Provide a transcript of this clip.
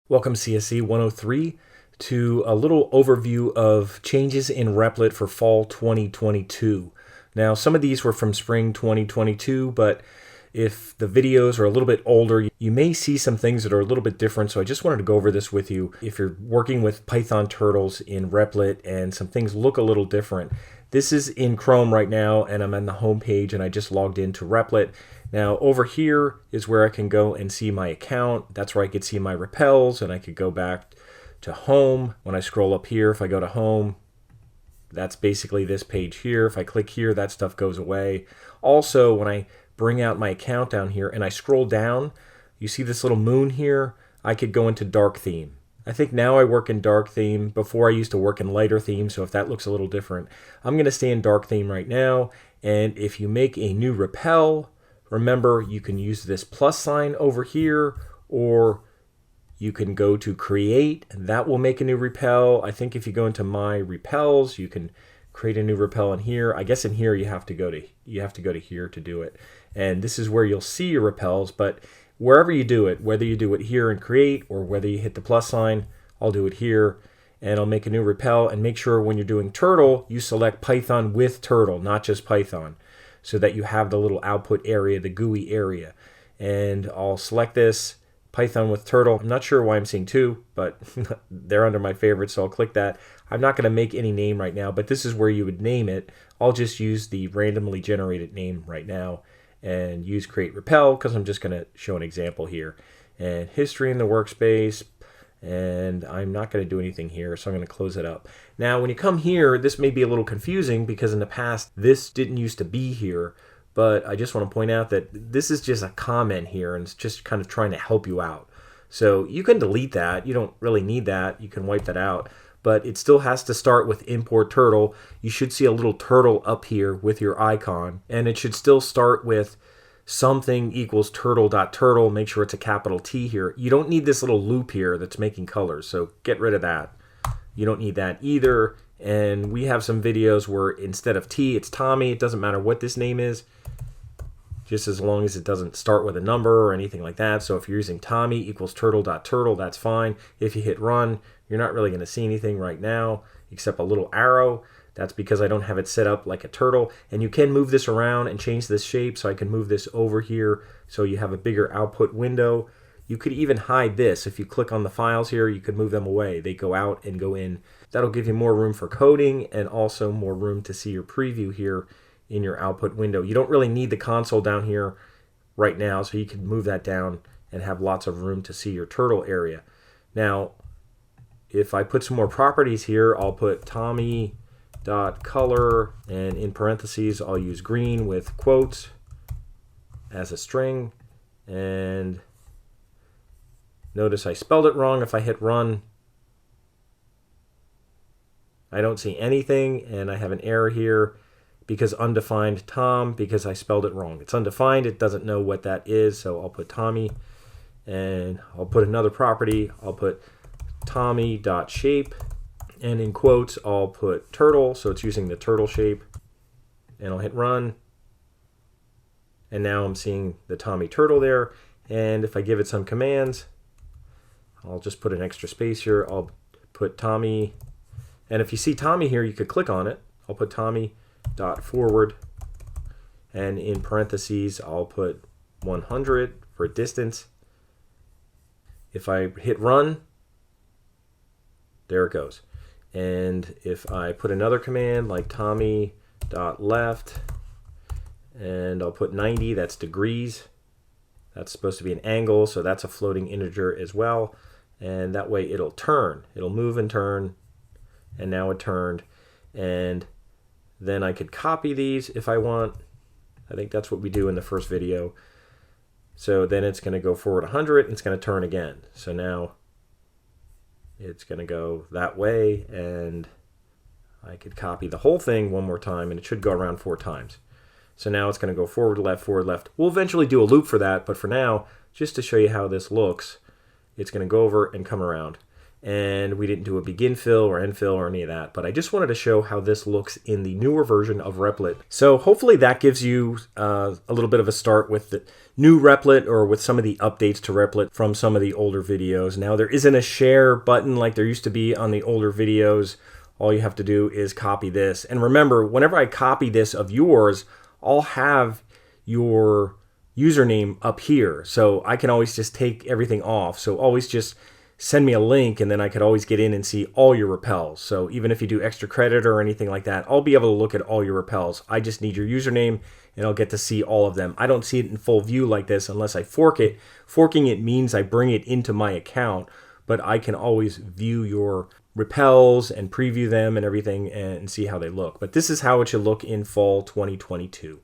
Welcome CSE 103 to a little overview of changes in Replit for fall 2022. Now, some of these were from spring 2022, but if the videos are a little bit older, you may see some things that are a little bit different. So I just wanted to go over this with you. If you're working with Python turtles in Replit and some things look a little different, this is in Chrome right now, and I'm on the home page, and I just logged into Replit. Now over here is where I can go and see my account. That's where I could see my repels, and I could go back to home. When I scroll up here, if I go to home, that's basically this page here. If I click here, that stuff goes away. Also, when I bring out my account down here and I scroll down, you see this little moon here? I could go into dark theme. I think now I work in dark theme. Before I used to work in lighter theme, so if that looks a little different, I'm going to stay in dark theme right now. And if you make a new repel, remember, you can use this plus sign over here, or you can go to create, and that will make a new repel. I think if you go into my repels, you can create a new repel in here. I guess in here you have to go to here to do it. And this is where you'll see your repels, but wherever you do it, whether you do it here and create or whether you hit the plus sign, I'll do it here and I'll make a new repel. And make sure when you're doing turtle, you select Python with turtle, not just Python, so that you have the little output area, the GUI area. And I'll select this, Python with turtle. I'm not sure why I'm seeing two, but they're under my favorites, so I'll click that. I'm not going to make any name right now, but this is where you would name it. I'll just use the randomly generated name right now and use create repel because I'm just going to show an example here. And history in the workspace, and I'm not going to do anything here, so I'm going to close it up. Now, when you come here, this may be a little confusing because in the past, this didn't used to be here, but I just want to point out that this is just a comment here, and it's just kind of trying to help you out. So you can delete that. You don't really need that. You can wipe that out, but it still has to start with import turtle. You should see a little turtle up here with your icon, and it should still start with something equals turtle.turtle. Make sure it's a capital T here. You don't need this little loop here that's making colors, so get rid of that. You don't need that either. And we have some videos where instead of T, it's Tommy. It doesn't matter what this name is, just as long as it doesn't start with a number or anything like that. So if you're using Tommy equals turtle.turtle, that's fine. If you hit run, you're not really going to see anything right now except a little arrow. That's because I don't have it set up like a turtle. And you can move this around and change this shape. So I can move this over here so you have a bigger output window. You could even hide this. If you click on the files here, you could move them away. They go out and go in. That'll give you more room for coding and also more room to see your preview here in your output window. You don't really need the console down here right now, so you can move that down and have lots of room to see your turtle area. Now, if I put some more properties here, I'll put Tommy.color, and in parentheses, I'll use green with quotes as a string. And notice I spelled it wrong. If I hit run, I don't see anything, and I have an error here because undefined Tom, because I spelled it wrong. It's undefined. It doesn't know what that is, so I'll put Tommy, and I'll put another property. I'll put Tommy.shape, and in quotes, I'll put turtle, so it's using the turtle shape, and I'll hit run, and now I'm seeing the Tommy turtle there. And if I give it some commands, I'll just put an extra space here. I'll put Tommy, and if you see Tommy here, you could click on it. I'll put Tommy.forward, and in parentheses, I'll put 100 for distance. If I hit run, there it goes. And if I put another command like Tommy.left, and I'll put 90, that's degrees. That's supposed to be an angle, so that's a floating integer as well. And that way it'll turn. It'll move and turn, and now it turned. And then I could copy these if I want. I think that's what we do in the first video. So then it's going to go forward 100, and it's going to turn again. So now it's going to go that way, and I could copy the whole thing one more time, and it should go around 4 times. So now it's going to go forward, left, forward, left. We'll eventually do a loop for that, but for now, just to show you how this looks, it's going to go over and come around. and we didn't do a begin fill or end fill or any of that, but I just wanted to show how this looks in the newer version of Replit. So hopefully that gives you a little bit of a start with the new Replit or with some of the updates to Replit from some of the older videos. Now there isn't a share button like there used to be on the older videos. All you have to do is copy this. And remember, whenever I copy this of yours, I'll have your username up here. So I can always just take everything off. So always just send me a link and then I could always get in and see all your repels. So even if you do extra credit or anything like that, I'll be able to look at all your repels. I just need your username and I'll get to see all of them. I don't see it in full view like this unless I fork it. Forking it means I bring it into my account, but I can always view your repels and preview them and everything and see how they look. But this is how it should look in fall 2022.